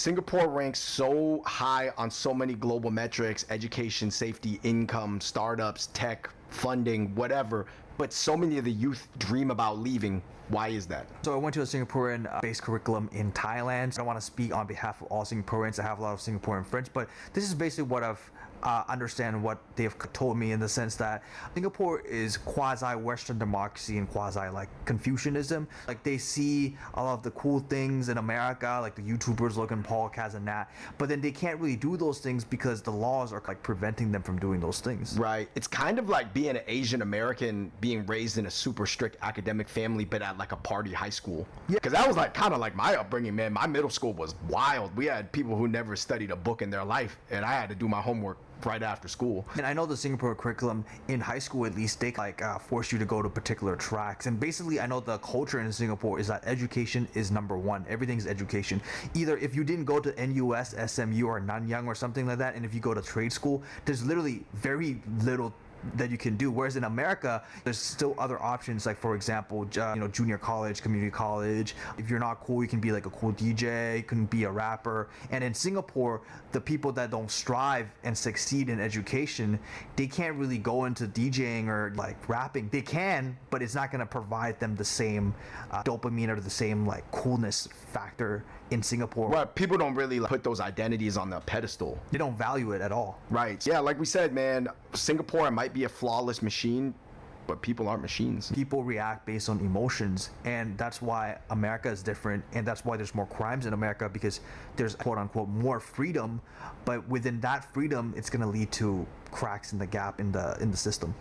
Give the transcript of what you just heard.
Singapore ranks so high on so many global metrics: education, safety, income, startups, tech, funding, whatever. But so many of the youth dream about leaving. Why is that? So I went to a Singaporean-based curriculum in Thailand. I don't want to speak on behalf of all Singaporeans. I have a lot of Singaporean friends, but this is basically what I've understand what they've told me, in the sense that Singapore is quasi-Western democracy and quasi Confucianism. Like, they see a lot of the cool things in America, like the YouTubers, Logan Paul, Kaz and Nat, but then they can't really do those things because the laws are preventing them from doing those things. Right. It's kind of like being an Asian American being raised in a super strict academic family, but at a party high school. Yeah. Because that was kind of my upbringing, man. My middle school was wild. We had people who never studied a book in their life, and I had to do my homework right after school. And I know the Singapore curriculum in high school, at least, they force you to go to particular tracks. And basically, I know the culture in Singapore is that education is number one. Everything's education. Either if you didn't go to NUS, SMU, or Nanyang or something like that, and if you go to trade school, there's literally very little that you can do. Whereas in America, there's still other options, like for example, junior college, community college. If you're not cool, you can be like a cool DJ, you can be a rapper. And in Singapore, the people that don't strive and succeed in education, they can't really go into DJing or rapping. They can, but it's not going to provide them the same dopamine or the same coolness factor in Singapore. Right. People don't really put those identities on the pedestal. They don't value it at all. Right. Yeah, like we said, man, Singapore might be a flawless machine, but people aren't machines. People react based on emotions, and that's why America is different, and that's why there's more crimes in America, because there's quote unquote more freedom, but within that freedom, it's going to lead to cracks in the gap in the system.